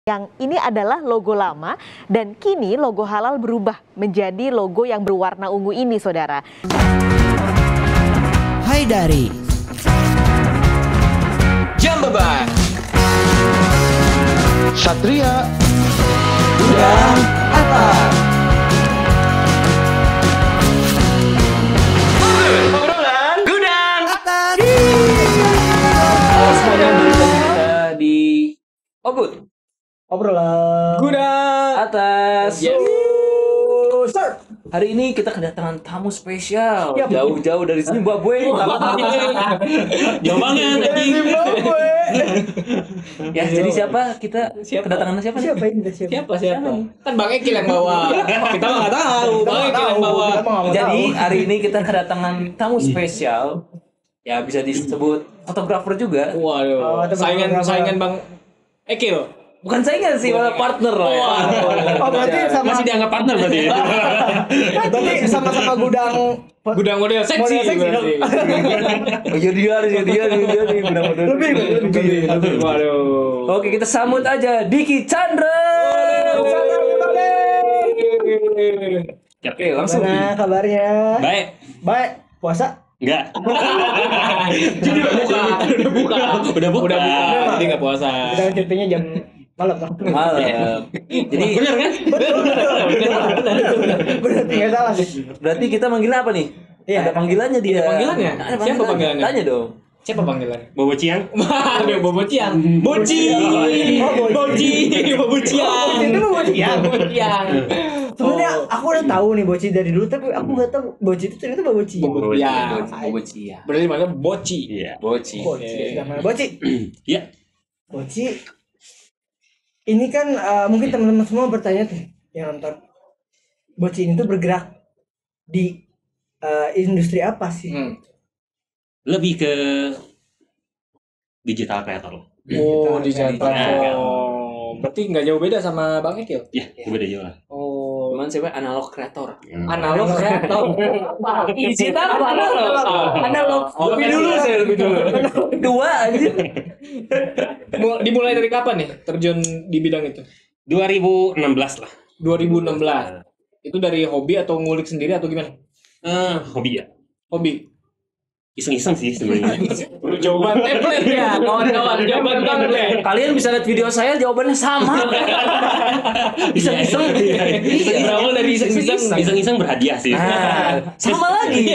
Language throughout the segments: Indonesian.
Yang ini adalah logo lama dan kini logo halal berubah menjadi logo yang berwarna ungu ini, saudara. Haidari, Jambaban, Satria, Gudang Atas. obrolan Gudang Atas. Halo semuanya, balik lagi kita di Obut Obrolan Gudang Atas. Yes. Start. Hari ini kita kedatangan tamu spesial Yap. jauh-jauh dari Zimbabwe. Jauh banget anjing. Ya, jadi siapa kita? Kedatangan siapa? Siapa ini? Siapa? Kan Bang Ekil yang bawa. Kita mah nggak tahu. Bang Ekil yang bawa. Jadi hari ini kita kedatangan tamu spesial. Ya bisa disebut fotografer juga. Waduh. Saingan Bang Ekil. Bukan saingan sih, malah partner lah. Ya. Oh, berarti sama Masih dianggap partner berarti. berarti sama-sama Gudang model seksi. Model seksi dong. Oh, dia nih benar-benar. Lebih. Waduh. Oke, kita sambut aja Diki Chandra. Oke, langsung. Gimana kabarnya? Baik. Baik. Puasa? Enggak. Jadi udah buka. Jadi nggak puasa. Kita cutinya jam malam. Malam. Jadi Bener kan? Bener, nggak salah sih. berarti kita manggil apa nih? Iya. Ada panggilannya dia. Ada panggilannya? Ada Siapa panggilannya? Tanya dong. Siapa panggilan? Bobo Ciang. Aduh, Bobo Ciang. Boci. Oh, Boci. Bobo Ciang. Itu mah Boci Ciang. Bobo Ciang. Sebenarnya aku udah tahu nih Boci dari dulu, tapi aku nggak tahu Boci itu ternyata Boci. Bobo Ciang. Boci ya. Berarti mana Boci? Iya. Boci. Boci. Namanya Boci. Iya. Boci. Ini kan mungkin teman-teman semua bertanya tuh yang nonton. Boci ini tuh bergerak di industri apa sih? Lebih ke digital creator. Oh, di Digital platform. Berarti nggak jauh beda sama Bang Ekil? Ya, beda jauh lah. Oh, Cuman siapa analog kreator. analog kreator. Digital apa analog? Lebih dulu saya, lebih dulu. Dua aja. Dimulai dari kapan nih terjun di bidang itu? 2016 lah. 2016. Itu dari hobi atau ngulik sendiri atau gimana? Hobi ya. Hobi. Iseng-iseng sih sebenarnya. Jawaban template ya, kawan-kawan. Jawaban template. Kalian bisa lihat video saya jawabannya sama. Iseng-iseng. Berawal dari iseng-iseng. Iseng-iseng berhadiah sih. Nah, sama lagi.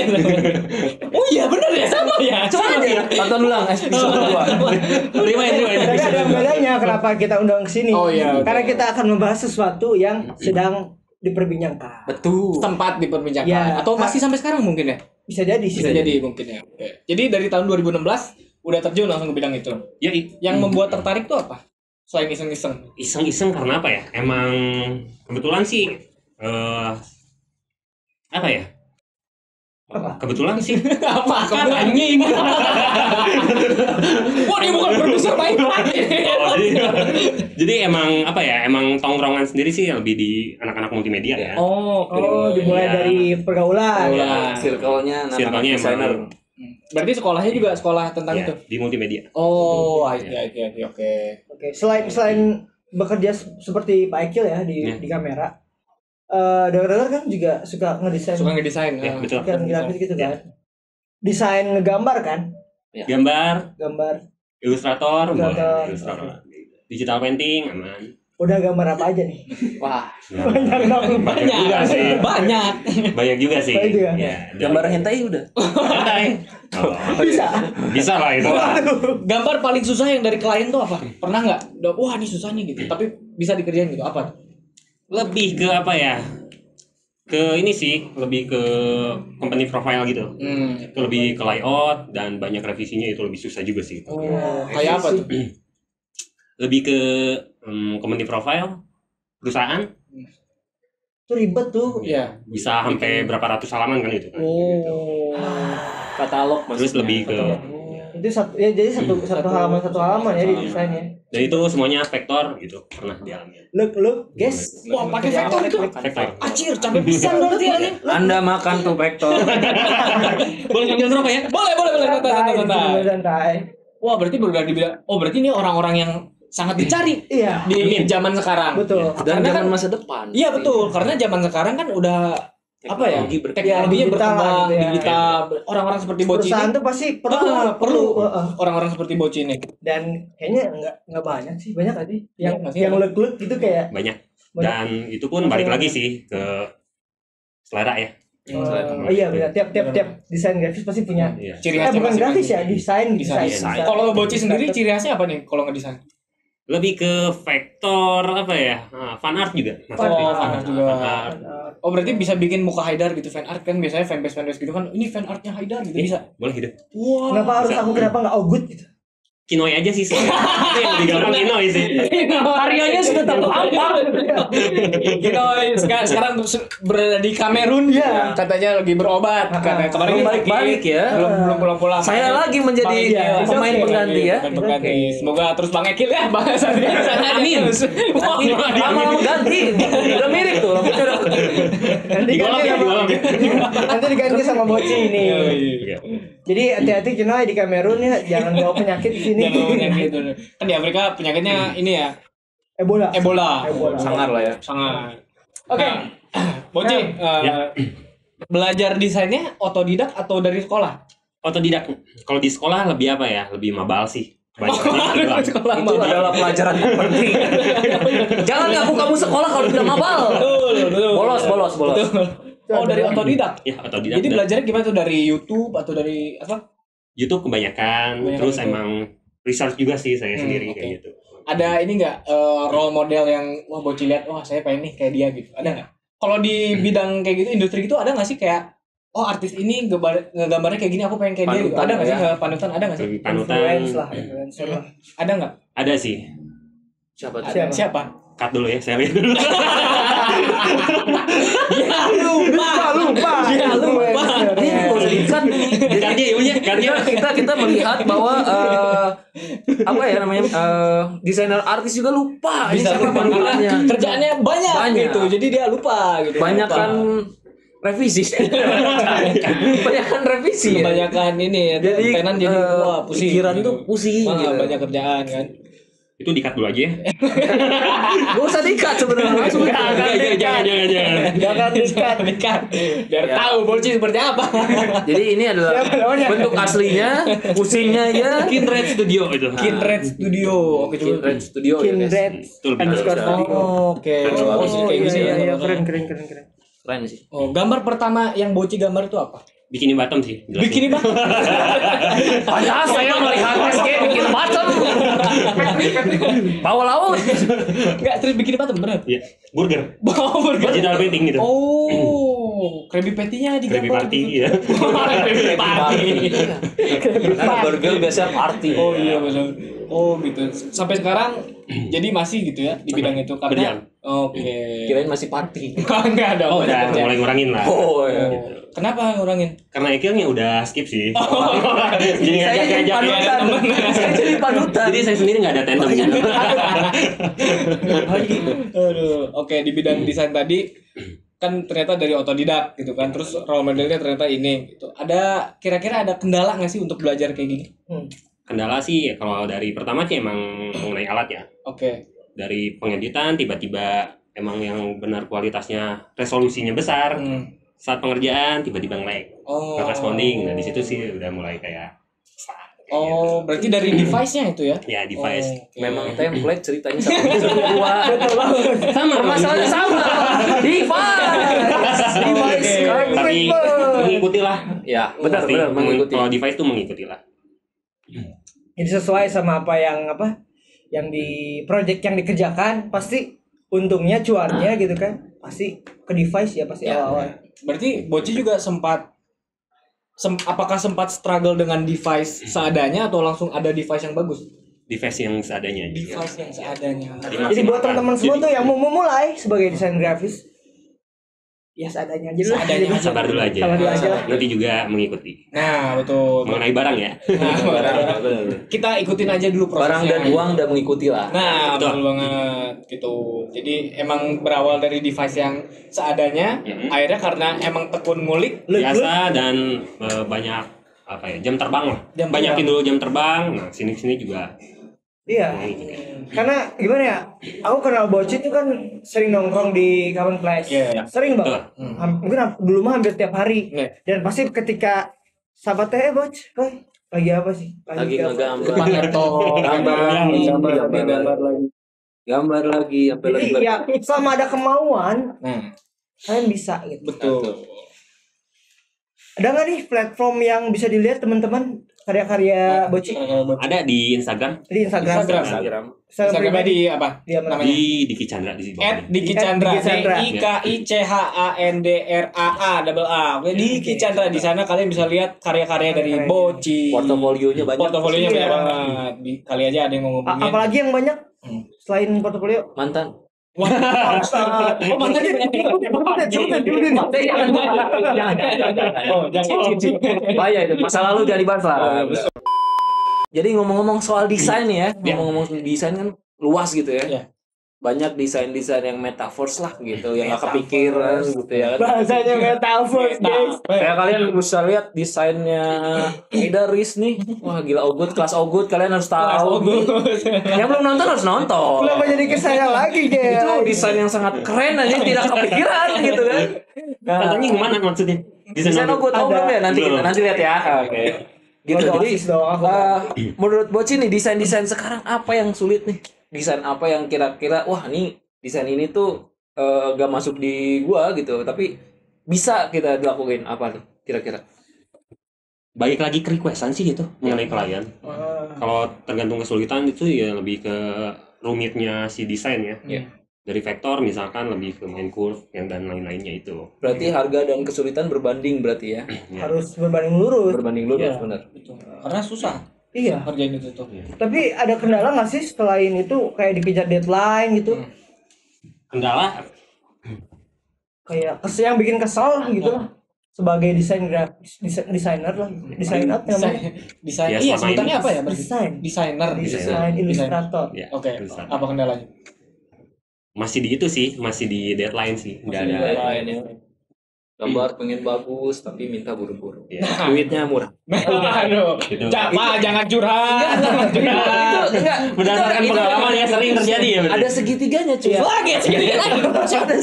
Oh iya benar ya, sama ya. Coba aja tonton ulang episode 2. Terima. Tapi ada bedanya kenapa kita undang ke sini. Oh, iya, oke. Karena kita akan membahas sesuatu yang sedang diperbincangkan. Betul. Sempat diperbincangkan Ya. atau masih sampai sekarang mungkin ya? Bisa jadi sih. Bisa jadi mungkin ya. Oke. Jadi dari tahun 2016 udah terjun langsung ke bidang itu. Ya, Yang membuat tertarik tuh apa? Selain iseng-iseng. iseng-iseng karena apa ya? Emang kebetulan sih apa ya? Kebetulan sih. Apa? Kan anjing. Wah, dia bukan produser baik. Oh, jadi emang apa ya? Emang tongkrongan sendiri sih lebih di anak-anak multimedia ya. Oh, Dimulai Iya. dari pergaulan. Iya. Circle-nya Circle-nya anak-anak desainer. emang Berarti sekolahnya juga sekolah tentang ya, itu. di multimedia. Oh, oke. Oke, selain bekerja seperti Pak Ekil ya Iya. di kamera, dengar-dengar kan juga suka ngedesain, Suka ngedesain. Ya, betul. kan grafis gitu kan. Desain ngegambar kan? Gambar, Gambar. ilustrator, Ilustrator. ilustrator. Digital painting aman. Udah gambar apa aja nih? Wah, Banyak dong. Juga sih. Banyak. Banyak juga sih. Banyak juga. Ya, gambar hentai udah. santai. Oh, Bisa. bisa lah itu. Gambar paling susah yang dari klien tuh apa? Pernah nggak? Wah, ini susahnya gitu. Tapi bisa dikerjain gitu. Apa? Lebih ke apa ya? Ke ini sih, lebih ke company profile gitu. Itu lebih ke layout dan banyak revisinya, itu lebih susah juga sih. Oh, kayak apa tuh? Lebih ke company profile perusahaan Itu ribet tuh. Iya. bisa sampai berapa ratus halaman kan itu kan. Oh. Katalog Terus lebih ke Itu jadi satu halaman ya di desainnya. dan itu semuanya vektor gitu pernah dialami. Look, guys. Wah, pakai vektor itu. Vektor. Acir, canggih pisan berarti ya. Anda makan tuh vektor. Boleh ngambil berapa ya? Boleh. Santai. Santai. Wah, berarti bergerak di bidang. Oh, berarti ini orang-orang yang sangat dicari Iya. di zaman sekarang. Betul. Dan Karena zaman kan- masa depan. Iya betul, karena zaman sekarang kan udah apa ya? Teknologi berkembang. Teknologinya Digital berkembang, gitu ya. digital. Orang-orang seperti Boci Perusahaan ini tuh pasti perlu perlu Heeh. orang-orang seperti Boci ini. Dan kayaknya nggak banyak sih, banyak tadi yang Banyak nggak sih? lek-lek gitu kayak Banyak. banyak. Dan itu pun balik lagi sih ke selera ya. Oh iya benar, tiap desain grafis pasti punya. Iya. Ciri khasnya Bukan grafis ya, masing-masing. desain. Desain. Kalau Boci sendiri ciri khasnya apa nih kalau ngedesain? Lebih ke vektor apa ya? Fan art juga. Oh, fan art juga. Fan art. Oh berarti bisa bikin muka Haidar gitu fan art kan biasanya fanbase gitu kan ini fan artnya Haidar gitu bisa. Boleh gitu. Wah. Kenapa harus aku, kenapa nggak Ogut gitu? Kinoy aja sih soalnya. Itu yang lebih gampang Kinoy sih. Karyanya sudah terpampang. Sekarang berada di Kamerun Iya. katanya lagi berobat karena kemarin Belum balik-balik ya. belum pulang-pulang. Saya lagi menjadi Bang Ekil. pemain pengganti ya. Pemain pengganti. Semoga terus Bang Ekil ya bahasannya di sana. Amin. Wah, Lama-lama ganti. Udah mirip tuh. Nanti Digolong ya, digolong ya. nanti diganti sama Boci ini. Oke. Jadi hati-hati Kinoy di Kamerun ya, jangan bawa penyakit di sini. Jangan penyakit dulu. Kan di Afrika penyakitnya ini ya Ebola. Ebola. Sangar lah ya. Sangat. Oke. Nah, Boci, belajar desainnya otodidak atau dari sekolah? Otodidak. Kalau di sekolah lebih apa ya? Lebih mabal sih. Banyak sekolah Itu adalah pelajaran yang penting. Jangan ngaku kamu sekolah kalau tidak mabal. Betul. Bolos. Betul. Oh, dari otodidak. Ya, otodidak. Jadi Dan belajarnya gimana tuh dari YouTube atau dari apa? YouTube kebanyakan. Kebanyakan Terus itu. emang research juga sih saya sendiri oke. kayak gitu. Ada ini enggak role model yang wah Boci lihat wah saya pengen nih kayak dia gitu. Ada nggak? Kalau di bidang kayak gitu industri gitu ada nggak sih kayak oh artis ini ngegambarnya kayak gini aku pengen kayak dia gitu. Panutan Ada nggak sih ya. panutan ada nggak sih? Lebih panutan. Influencer lah. Ada nggak? Ada sih. Siapa tuh? Siapa? Siapa? Cut dulu ya, saya lihat dulu. Lupa. Ini nggak usah dikat nih. Karya ibunya, karya. Kita melihat bahwa apa ya namanya desainer artis juga lupa ini Bisa siapa panutannya. kerjaannya banyak gitu. Jadi dia lupa gitu. Banyak kan revisi. Banyak kan revisi. Ya? Kebanyakan ini ya. Jadi tenan jadi wah pusing. pikiran tuh pusing Ah, gitu. banyak kerjaan kan. Itu di-cut dulu aja ya. Gak usah dikat sebenarnya langsung Jangan. Jangan dikat. Dekat. Biar Ya. tahu Boci seperti apa. Jadi ini adalah Siapa namanya? bentuk aslinya, pusingnya ya. Kinred Studio itu. Kinred Studio. Oke coba. Kinred Studio ya guys. Kindred. Itu lebih Underscore bagus. studio. Oke. Oh, Bagus kayak gini iya, ya. iya, keren. Keren sih. Oh, gambar pertama yang Boci gambar itu apa? Bikini bottom sih. jelas. Bikini bang. Padahal saya melihat SG bikin bottom. Bawah laut. Enggak, terus bikini bottom bener. Iya. Burger. Oh, burger. Digital painting gitu. Oh, Krabby Patty-nya Krabby digambar. Patty gitu. ya. Krabby Patty. Karena burger biasanya party. Oh iya betul. Oh gitu. Sampai sekarang jadi masih gitu ya di bidang itu karena Berjalan. oke. Kirain masih party. Enggak ada. Oh, udah mulai ngurangin lah. Oh iya. Kenapa ngurangin? Karena Ekilnya udah skip sih. Jadi Saya jadi ngajak-ngajak. panutan. Saya jadi panutan. Jadi saya sendiri nggak ada tandemnya. Aduh, oke di bidang desain tadi kan ternyata dari otodidak gitu kan. Terus role modelnya ternyata ini gitu. Ada kira-kira ada kendala nggak sih untuk belajar kayak gini? Kendala sih kalau dari pertama sih emang mengenai alat ya. Oke. Dari pengeditan tiba-tiba emang yang benar kualitasnya resolusinya besar. Saat pengerjaan tiba-tiba nge-lag. Oh. Nggak responding. Nah di situ sih udah mulai kayak stuck, kayak Oh, berarti dari device-nya itu ya? gitu. Ya device. Oh, oke. Memang template ceritanya sama gua. Sama Masalahnya sama. Device. Tapi mengikuti lah. Ya, benar Pasti mengikuti. Kalau device tuh mengikuti lah. Jadi sesuai sama apa yang di project yang dikerjakan, pasti untungnya cuannya gitu kan, pasti ke device ya pasti Ya. awal-awal. Berarti Boci juga apakah sempat struggle dengan device seadanya atau langsung ada device yang bagus? Device yang seadanya. Device yang seadanya. Jadi buat teman-teman semua tuh yang mau memulai sebagai desain grafis, ya seadanya aja dulu. Seadanya aja. Sabar dulu aja. Sabar dulu aja lah. Nanti juga mengikuti. Nah, betul. Mengenai barang ya. Nah, kita ikutin aja dulu prosesnya. Barang dan uang udah mengikuti lah. Nah, Betul. betul banget gitu. Jadi emang berawal dari device yang seadanya, akhirnya karena emang tekun ngulik. Biasa dan banyak apa ya jam terbang lah. Jam Banyakin terbang. dulu jam terbang. Nah sini juga Iya. Karena gimana ya? Aku kenal Bocin itu kan sering nongkrong di Common Place. Iya. Sering banget. Mungkin dulu mah hampir tiap hari. Iya. Dan pasti ketika sahabat teh Boc, lagi apa sih? Lagi apa?" ngegambar. Depan laptop, Gambar lagi. Gambar lagi sampai Jadi lagi. ya selama ada kemauan Nah, kalian bisa gitu. betul. Ada nggak nih platform yang bisa dilihat teman-teman karya-karya Bocin Ada di Instagram di Instagram? Instagram. Instagram Instagram pribadi. di apa? Dia mana? Namanya? di Diki Chandra di bawah. Diki Chandra, Diki Chandra. DIKICHANDRAA double A. Oke, Diki Chandra di sana kalian bisa lihat karya-karya dari Keren. Boci. Portofolionya banyak. Portofolionya Iya. banyak banget. Kali aja ada yang ngomongin. Apalagi yang banyak selain portofolio? Mantan. Oh, mantannya Bahaya itu. Masa lalu jangan dibahas lah. Jadi ngomong-ngomong soal desain nih ya, ngomong-ngomong desain kan luas gitu ya. Iya. Banyak desain-desain yang metaverse lah gitu, yang gak kepikiran gitu ya kan. Bahasanya metaverse, guys. Kayak kalian bisa lihat desainnya Ida Riz nih. Wah gila Ogut, kelas Ogut kalian harus tahu. Yang belum nonton harus nonton. Kenapa jadi ke saya lagi, guys? Itu desain yang sangat keren aja tidak kepikiran gitu kan. Nah, Contohnya gimana maksudnya? desain Ogut tahu belum ya? Nanti lihat ya. Oke. Gitu. Jadi menurut Bocin nih desain-desain sekarang apa yang sulit nih? Desain apa yang kira-kira wah nih desain ini tuh gak masuk di gua gitu, tapi bisa kita dilakuin apa nih kira-kira? Balik lagi ke requestan sih gitu mengenai klien. Kalau tergantung kesulitan itu ya lebih ke rumitnya si desain ya. Iya. Dari vektor misalkan lebih ke main curve yang dan lain-lainnya itu. Berarti harga dan kesulitan berbanding berarti ya. Harus berbanding lurus. Berbanding lurus Iya. benar. Karena susah Iya. kerjain itu tuh. Tapi ada kendala nggak sih selain itu kayak dikejar deadline gitu? Kendala Kayak yang bikin kesal gitu lah. Sebagai desainer lah, desainer namanya. Desain. Ya, Iya, selama sebutannya ini apa ya? berarti? Desainer, Desainer. ilustrator. ya. Oke. Ilustrator. Apa kendalanya? Masih di itu sih, masih di deadline sih. Enggak ada. Lain ya. Gambar pengen bagus tapi minta buru-buru. Ya. Duitnya murah. Aduh. Itu. Jangan curhat. Itu enggak Berdasarkan pengalaman yang sering terjadi ya. ada segitiganya cuy. Lagi segitiga lagi.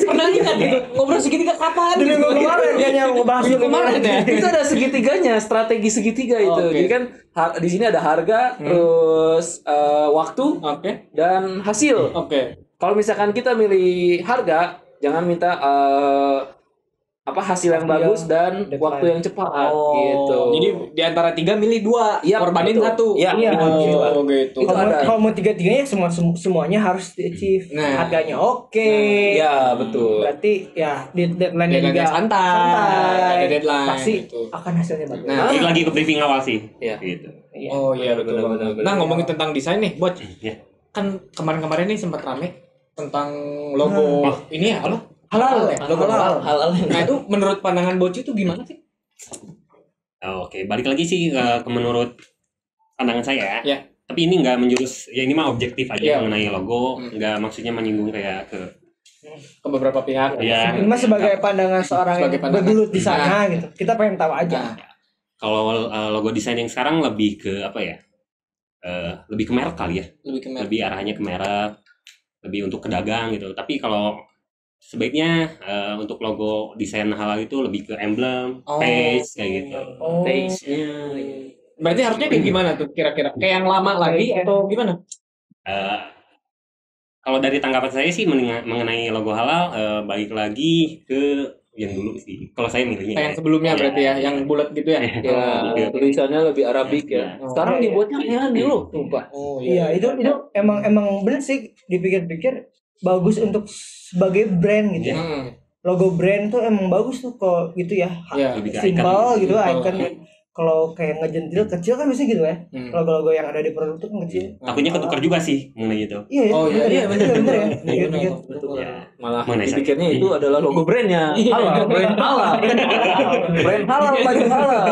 Pernah ingat gitu. Ngobrol segitiga kapan? Di minggu kemarin kayaknya ngebahas Minggu kemarin ya. Itu ada segitiganya, strategi segitiga itu. Oke. Jadi kan di sini ada harga, terus waktu Oke. dan hasil. Oke. Kalau misalkan kita milih harga, jangan minta hasil yang bagus dan deadline. waktu yang cepat gitu. Jadi di antara 3 milih 2, Iya, korbanin betul. 1. Iya, gitu. Oh, gitu. Itu ada. Kalau mau tiga-tiganya semuanya harus di achieve. Nah. Harganya oke. Iya, betul. Berarti ya deadline-nya Deadline-nya juga santai. Ada deadline, Pasti gitu. akan hasilnya bagus. Nah. Balik lagi ke briefing awal sih. Iya. Gitu. Oh iya betul. benar. Nah, ngomongin tentang desain nih, Bot. Iya. Kan kemarin-kemarin nih sempat rame tentang logo ini ya, apa? Halal. Logo halal. Hal-hal yang Nah, itu menurut pandangan Boci itu gimana sih? Oke, balik lagi sih ke menurut pandangan saya. Ya. Tapi ini nggak menjurus, ya ini mah objektif aja Iya. mengenai logo, nggak maksudnya menyinggung kayak ke Ke beberapa pihak. ya. Ini mah sebagai pandangan seorang Sebagai yang pandangan. bergelut di sana gitu. Kita pengen tahu aja. Nah, Kalau logo desain yang sekarang lebih ke apa ya? Lebih ke merek kali ya. lebih ke merek. Lebih arahnya ke merek, lebih untuk kedagang gitu. Tapi kalau sebaiknya untuk logo desain halal itu lebih ke emblem, Oh. page kayak gitu. Oh. taste-nya. Berarti harusnya kayak gimana tuh kira-kira? Kayak yang lama lagi atau gimana? Eh, Kalau dari tanggapan saya sih mengenai logo halal, balik lagi ke yang dulu sih. Kalau saya milihnya. Kayak yang sebelumnya berarti ya, yang bulat gitu ya. Ya, tulisannya lebih Arabik ya. Sekarang Iya, dibuatnya aneh loh, sumpah. Oh Iya, itu emang bener sih dipikir-pikir bagus untuk sebagai brand gitu. ya. Logo brand tuh emang bagus tuh kalau gitu ya. Iya. Lebih ke Simple icon. gitu, Simple. icon. Kalau kayak ngejentil kecil kan biasanya gitu ya. Hmm. Logo-logo yang ada di produk tuh kan kecil. Takutnya ketukar juga sih mengenai itu. Iya, Oh, iya, bener iya, ya, bener ya. Iya, Pikir-pikir. betul. Ya. Malah Mana saya? dipikirnya itu adalah logo brandnya. Halal, brand halal. Brand halal, baju halal.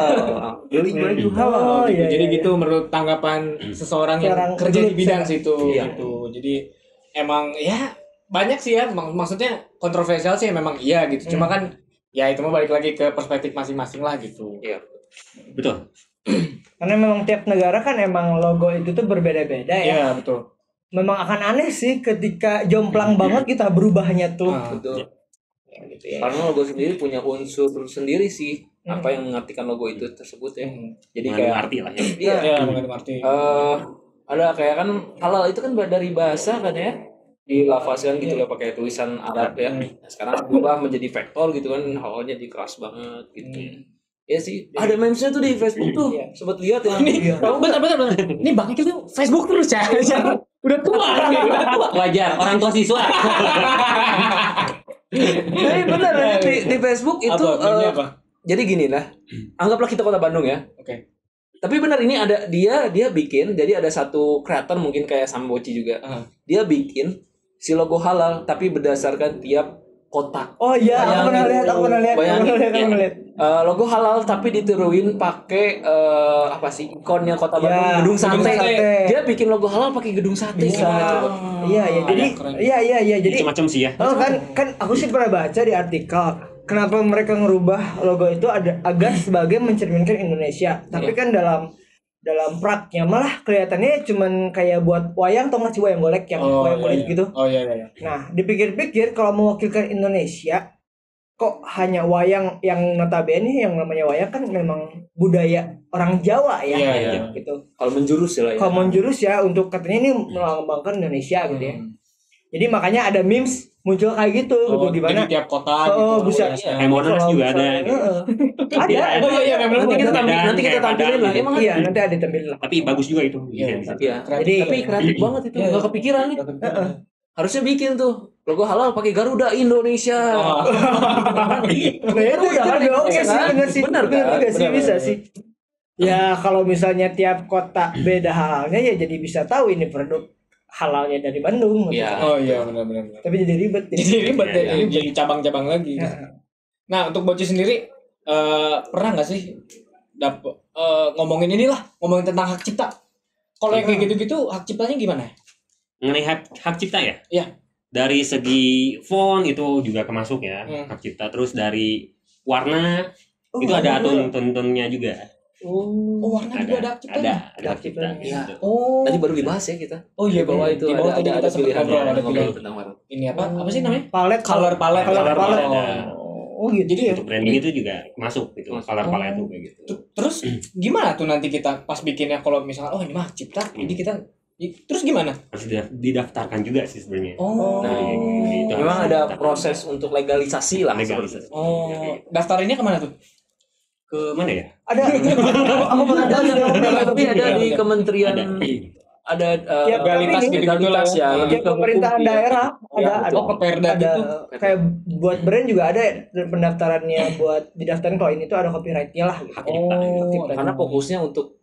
Beli baju halal. Oh, iya, Jadi iya. gitu menurut tanggapan seseorang yang Seorang kerja di bergelut bidang sana. situ Iya. gitu. Jadi emang ya banyak sih ya maksudnya kontroversial sih memang iya gitu. Cuma kan ya itu mah balik lagi ke perspektif masing-masing lah gitu. Iya. Betul. Karena memang tiap negara kan emang logo itu tuh berbeda-beda ya. Iya, betul. Memang akan aneh sih ketika jomplang banget kita berubahnya tuh. Betul. Ya, gitu ya. Karena logo sendiri punya unsur sendiri sih apa yang mengartikan logo itu tersebut ya. Jadi kayak arti lah ya. iya. Iya, mengandung arti. Ada kayak kan halal itu kan dari bahasa kan ya, dilafazkan gitu ya pakai tulisan Arab ya. Nah, sekarang berubah menjadi vektor gitu kan, halalnya jadi keras banget gitu. Ya sih, ada memesnya tuh di Facebook tuh, sempat lihat ya. Bentar. Ini Bang itu Facebook terus ya. Udah tua. Wajar, orang tua siswa. Tapi benar ya, di Facebook itu Meme-nya apa? jadi gini lah, anggaplah kita kota Bandung ya. Oke. Tapi benar ini ada dia bikin, jadi ada satu kreator mungkin kayak Samboci juga. Dia bikin si logo halal tapi berdasarkan tiap kota. Oh iya, aku pernah lihat. Bayangin, logo halal tapi ditiruin pakai apa sih ikonnya kota Bandung, Ya, gedung sate. gedung sate. Dia bikin logo halal pakai gedung sate. Coba. Iya, jadi keren. iya jadi Macam-macam sih ya. oh, kan aku sih pernah baca di artikel kenapa mereka ngerubah logo itu agar sebagai mencerminkan Indonesia. Tapi kan dalam praknya malah kelihatannya cuman kayak buat wayang atau nggak sih wayang golek yang wayang kulit gitu. Oh iya. Nah, dipikir-pikir kalau mewakilkan Indonesia kok hanya wayang yang notabene yang namanya wayang kan memang budaya orang Jawa ya. Iya. Gitu. Kalau menjurus ya lah ya. Kalau menjurus ya untuk katanya ini melambangkan Indonesia gitu ya. Jadi makanya ada memes muncul kayak gitu gitu di mana Di tiap kota Oh, gitu. bisa. Kayak Monas juga ada. Ada. Oh iya, memang Nanti kita tampilin lah. Emang Iya, nanti ada tampilin lah. Tapi bagus juga itu. Iya. Iya. Jadi Tapi kreatif banget itu. Enggak kepikiran nih. Harusnya bikin tuh logo halal pakai Garuda Indonesia. nah itu udah oke sih, bener sih. Bener kan? Bener sih, bisa sih. Ya kalau misalnya tiap kota beda halalnya ya jadi bisa tahu ini produk halalnya dari Bandung. Iya. Oh iya, benar. Tapi jadi ribet. Jadi ribet Iya, ya, jadi cabang-cabang lagi. Nah, untuk Boci sendiri pernah nggak sih ngomongin tentang hak cipta? Kalau yang kayak gitu-gitu hak ciptanya gimana? Mengenai hak cipta ya? Iya. Dari segi font itu juga kemasuk ya, hak cipta. Terus dari warna itu ada aturan-aturannya juga. Oh, warna juga ada hak cipta. Ada hak cipta. Iya. Gitu. Oh. Tadi baru dibahas ya kita. Oh iya, Di bawah itu di bawah tadi ada kita sempat pilihannya, ngobrol, ada ngobrol pilihan. tentang warna. Ini apa sih namanya? Palet, Color palette. Color palette. Oh gitu Jadi ya. Untuk branding itu juga masuk gitu, color palette itu kayak gitu. Terus gimana tuh nanti kita pas bikinnya kalau misalnya ini mah cipta, jadi kita terus gimana? Harus didaftarkan juga sih sebenarnya. Oh. Nah, itu harus Memang ada didaftarkan. proses untuk legalisasi lah. Legalisasi. Oh, daftarinnya kemana tuh? Ke mana ya? Ada. Aku pernah Tapi ada di kementerian ada Tiap legalitas ini, gitu-gitu ya, lebih tiap ke pemerintahan hukum, ya. daerah Ya, ada ke Perda ada gitu. kayak buat brand juga ada pendaftarannya buat didaftarin kalau ini tuh ada copyrightnya lah gitu. Hak cipta. Oh, Karena fokusnya untuk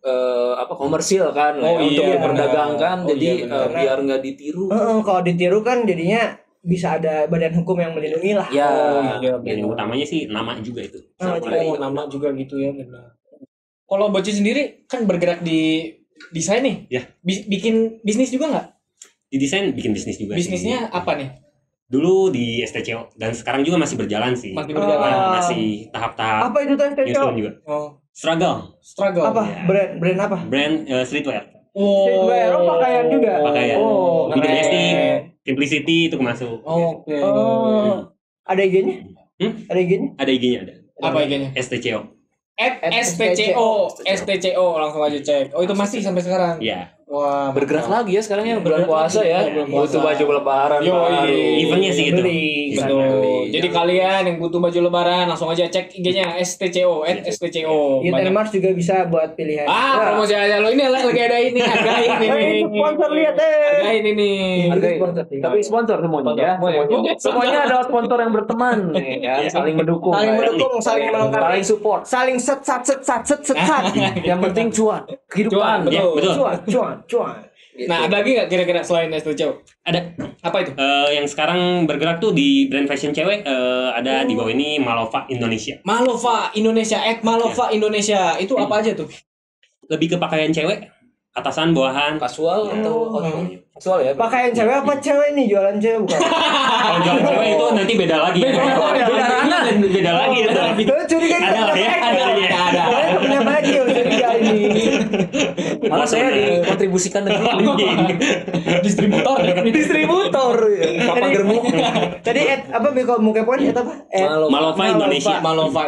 komersil kan, Oh, untuk iya, diperdagangkan, benar. Oh, jadi iya, benar. biar nggak ditiru. Kalau ditiru kan jadinya bisa ada badan hukum yang melindungi lah. Ya, iya, Yang utamanya sih nama juga itu. nama juga gitu ya, benar. Kalau Boci sendiri kan bergerak di desain nih. Ya. Bikin bisnis juga nggak? Di desain bikin bisnis juga. Bisnisnya sih. apa nih? Dulu di STCO dan sekarang juga masih berjalan sih. Masih berjalan. Masih tahap-tahap Apa itu teh nyusun juga. Oh, Struggle, struggle. Apa? Ya. Brand apa? brand streetwear. Streetwear, pakaian juga. Pakaian. Oh, Lebih keren. domestik, simplicity itu masuk. Oke. Oh, ada IG-nya? Ada IG-nya? Ada IG-nya ada. Apa IG-nya? STCO. STCO langsung aja cek. Oh, itu masih sampai sekarang. Iya. Wah, bergerak lagi ya sekarang ya bulan Bergerak puasa lagi, ya. bulan puasa. Butuh baju lebaran. Yoi. baru. Eventnya sih itu. Beli. Betul. Beli. Jadi kalian yang butuh baju lebaran langsung aja cek IG-nya STCO, @STCO. Iya, Banyak. Mars juga bisa buat pilihan. Promosi aja lo. Ini lagi ada ini, hargain ini. Sponsor lihat Hargain ini. Hargai. Tapi sponsor semuanya ya. Semuanya ada sponsor yang berteman nih ya, saling mendukung. Saling lah ya. mendukung, saling melengkapi. saling support. Saling set. Yang penting cuan, kehidupan. Cuan, betul. Betul. Cuan. Nah, ada lagi nggak kira-kira selain STCO? Ada. Apa itu? Yang sekarang bergerak tuh di brand fashion cewek ada di bawah ini Malova Indonesia. Malova Indonesia, Malova Indonesia. Itu apa aja tuh? Lebih ke pakaian cewek, atasan, bawahan. Kasual atau kasual ya? Pakaian cewek apa cewek nih jualan cewek bukan? Kalau jualan cewek itu nanti beda lagi. Beda lagi itu. Curiga Ada lah ya, ada. Punya baju curigain Malah saya dikontribusikan dengan Distributor. Distributor. Papa Germo. Tadi apa Biko Mukepoin apa? Malova Indonesia. Malova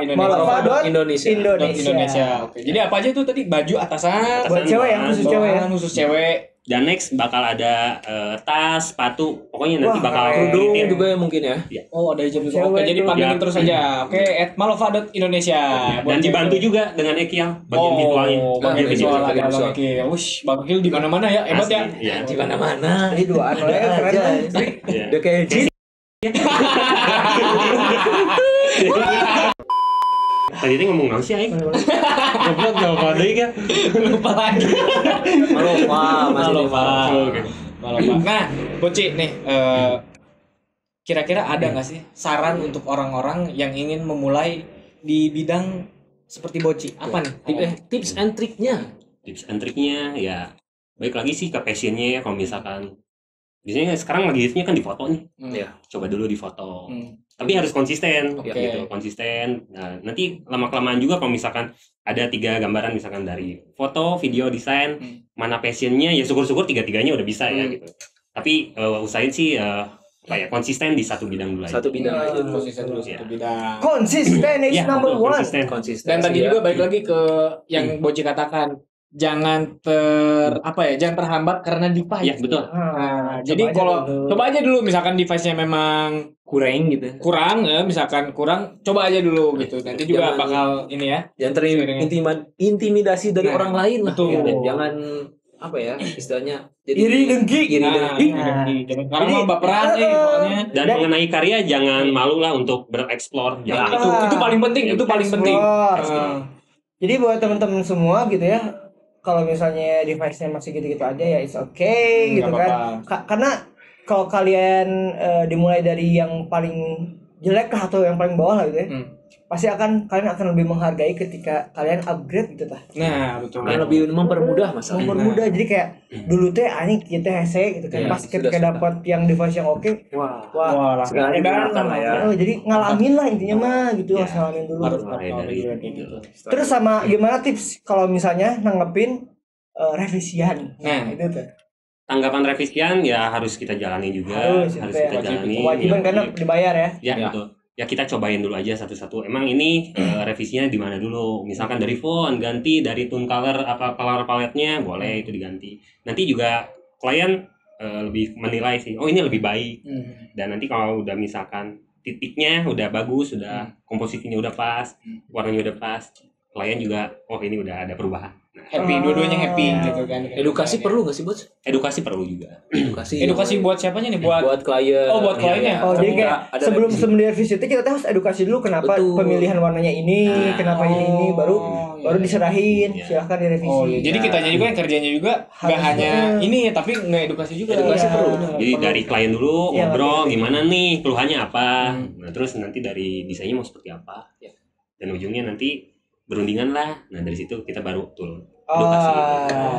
Indonesia. Indonesia. Oke. Jadi apa aja itu tadi baju atasan Buat cewek ya, khusus cewek ya. khusus cewek. Dan next bakal ada tas, sepatu, pokoknya nanti Wah, bakal Kerudung detail. juga ya mungkin ya. Oh, ada hijab juga. Oke, Cewek jadi tuh. pantengin Ya. terus aja. Oke, @malova.indonesia. Dan dibantu juga dengan Ekial bagian visualnya. Bagian Nah, visual bagian ada visual. Bang Gil. Wush, Bang Gil di mana-mana ya. Hebat ya. Iya. Di mana-mana. Jadi duaan oleh keren kan. Iya. Udah kayak jin. Tadi itu ngomong nang sih aing. Goblok enggak apa deui kan. Lupa lagi. Malova, masih Malova. Oke. Malova. Nah, Boci nih kira-kira ada nggak sih saran untuk orang-orang yang ingin memulai di bidang seperti Boci? Apa nih? tips and triknya. Tips and triknya ya baik lagi sih ke passionnya ya. Kalau misalkan biasanya sekarang lagi hitsnya kan di foto nih. Ya. Coba dulu di foto. Hmm. Tapi harus konsisten Oke. gitu, konsisten. Nah, nanti lama-kelamaan juga kalau misalkan ada 3 gambaran misalkan dari foto, video, desain, mana passionnya ya syukur-syukur 3-3-nya udah bisa ya gitu. Tapi usahain sih apa ya konsisten di satu bidang dulu aja. Satu bidang aja dulu. Konsisten dulu satu bidang. Konsisten is Ya, number betul, one. konsisten. Konsisten. Dan tadi juga balik lagi ke yang Boci katakan, jangan jangan terhambat karena device. Ya, betul. Nah, jadi kalau coba aja dulu misalkan device-nya memang kurang gitu. kurang ya, misalkan kurang, coba aja dulu gitu. Nanti juga Jangan- bakal ini ya. Jangan terintimidasi dari Nah, orang lain lah. betul. Gitu. Jangan apa ya istilahnya jadi Iri dengki. iri Nah, dengki. karena Jadi, mah baperan pokoknya. Dan mengenai karya jangan malu lah untuk bereksplor. Nah, Jangan itu paling penting, itu paling penting. Explore. Jadi buat teman-teman semua gitu ya, kalau misalnya device-nya masih gitu-gitu aja ya it's okay gitu nggak kan. Karena kalau kalian dimulai dari yang paling jelek lah atau yang paling bawah lah gitu ya, pasti kalian akan lebih menghargai ketika kalian upgrade gitu tah. Nah, betul. Karena lebih mempermudah masalah. Mempermudah jadi kayak dulu teh anjing kita hese gitu kan. Iya, Pas ketika sudah. dapat yang device yang oke, Wah. wah langsung Sekarang edan digunakan lah ya. jadi ngalamin lah intinya mah gitu, harus ngalamin dulu. harus Mulai tahu dari kayak gitu. Terus sama gimana tips kalau misalnya nanggepin revisian? Nah. Itu tuh. tanggapan revisian ya harus kita jalani juga, Harus, harus itu ya, kita jalani. Kewajiban Ya, karena dibayar ya. ya, Ya. betul. Ya kita cobain dulu aja satu-satu. Emang ini revisinya di mana dulu? Misalkan dari font ganti, dari tone color apa color paletnya boleh itu diganti. Nanti juga klien lebih menilai sih. Oh ini lebih baik. Dan nanti kalau udah misalkan titiknya udah bagus, udah komposisinya udah pas, warnanya udah pas, klien juga oh ini udah ada perubahan. Nah, Happy, dua-duanya happy gitu kan. Edukasi perlu nggak sih, Bos? edukasi perlu juga. Edukasi buat siapanya nih? Buat klien. Oh, buat kliennya. Oh, jadi kayak Ada sebelum revisi. sebelum revisi itu kita harus edukasi dulu kenapa Betul. pemilihan warnanya ini, Nah. kenapa ini baru iya. diserahin, Iya. silahkan direvisi. Oh, iya. Jadi kitanya juga yang kerjanya juga nggak Harus. hanya ini ya, tapi nge-edukasi juga. Edukasi Iya. perlu. Jadi dari klien dulu Iya, ngobrol ngerti. gimana nih keluhannya apa. Nah terus nanti dari desainnya mau seperti apa. Dan ujungnya nanti berundingan lah. Nah dari situ kita baru turun. Edukasi.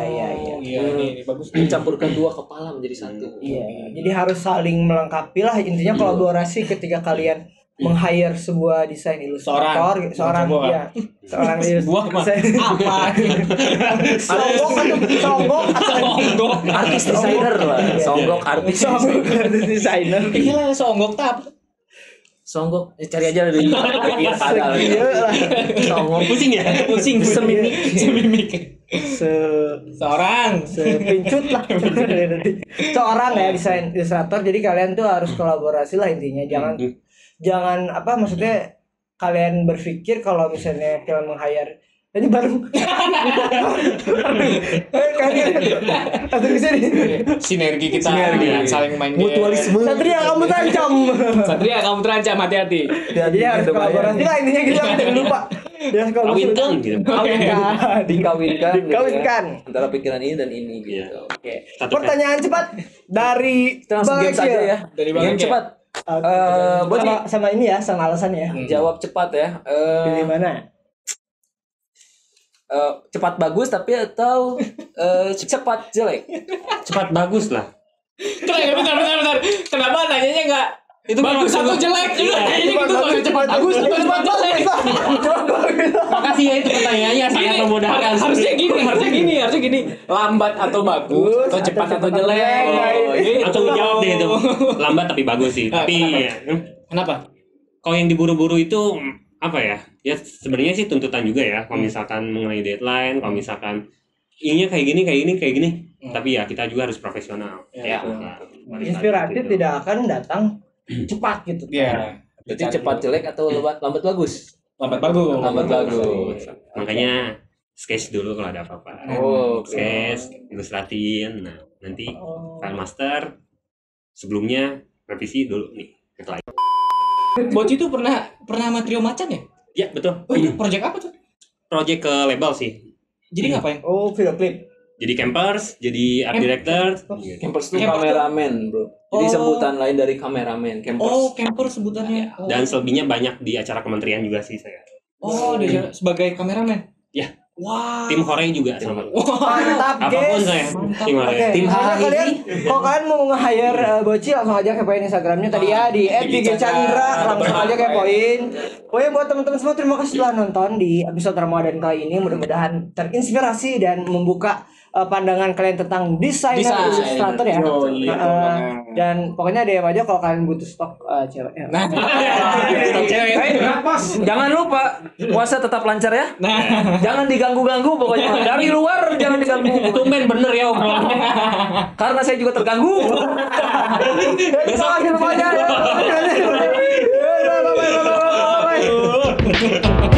Iya, iya. Iya, ini bagus. Mencampurkan dua kepala menjadi satu. Iya, jadi harus saling melengkapi lah intinya kolaborasi ketika kalian meng-hire sebuah desain ilustrator, seorang Coba. ya, seorang Sebuah mah. Apa? sombong Songgok. Artis desainer lah. Songgok artis. desainer. Iya, songgok tap. Songgok cari aja dari biar ada. Iya lah. Songgok Pusing ya? Pusing semimik. Semimik. Seorang. Sepincut lah seorang ya desain ilustrator, jadi kalian tuh harus kolaborasi lah intinya, jangan apa maksudnya kalian berpikir kalau misalnya kalian meng-hire ini baru kalian langsung bisa nih Sinergi kita Sinergi. saling main game. mutualisme. Satria kamu terancam. Satria kamu terancam, hati-hati. Jadi harus kolaborasi lah intinya gitu, jangan lupa. Jangan kolaborasi. Kawinkan gitu. Kawinkan. Dikawinkan. gitu ya. Dikawinkan. Antara pikiran ini dan ini gitu. Iya. Oke. Satu Pertanyaan cepat dari Kita langsung Bang game saja Akil. ya. Dari Bang Game Akil. cepat. Buat sama ini ya, sama alasannya ya. jawab cepat ya. Pilih mana? Cepat bagus tapi atau cepat jelek. Cepat bagus lah. Bentar. Kenapa nanyanya enggak bagus atau jelek? Ini gitu cepat bagus atau cepat jelek. Makasih ya itu pertanyaannya. Gini, memudahkan. harusnya gini. Lambat atau bagus, atau cepat atau jelek. Atau jawab deh itu. Lambat tapi bagus sih. Tapi Kenapa? kalau yang diburu-buru itu apa ya? Ya sebenarnya sih tuntutan juga ya. Kalau misalkan mengenai deadline, kalau misalkan ininya kayak gini. Tapi ya kita juga harus profesional. Ya. Inspiratif tidak akan datang cepat gitu. Iya. Berarti cepat jelek atau lambat bagus? Lambat bagus. Makanya sketch dulu kalau ada apa-apa. Oh, Sketch, ilustratin. Nah, nanti file master sebelumnya revisi dulu nih. Ke klien. Boci itu pernah sama Trio Macan ya? Ya, betul. Oh, itu project apa tuh? Project ke label sih. Jadi ngapain? Oh, video klip. Jadi campers, jadi art director. Campers itu Campers kameramen, bro. Jadi Oh. sebutan lain dari kameramen, campers. Oh, camper sebutannya. Oh. Dan selebihnya banyak di acara kementerian juga sih saya. Oh, dia sebagai kameramen. Ya. Wah. Tim Hore juga sama. Mantap, Apapun guys. saya. Tim Hore. Oke, Tim pokoknya hari kalian, ini. kalau kalian mau nge-hire Boci langsung aja kepoin Instagramnya tadi ya di @vigchandra, langsung aja kepoin. Pokoknya buat teman-teman semua terima kasih telah nonton di episode Ramadan kali ini. Mudah-mudahan terinspirasi dan membuka pandangan kalian tentang desainer Desain. ilustrator ya. Yoi, Dan pokoknya DM aja kalau kalian butuh stok cewek. Ya. Nah, Jangan lupa puasa tetap lancar ya. Jangan diganggu-ganggu pokoknya. Dari luar jangan diganggu. Tumben bener ya obrolannya. Karena saya juga terganggu. Terima kasih semuanya. Bye bye.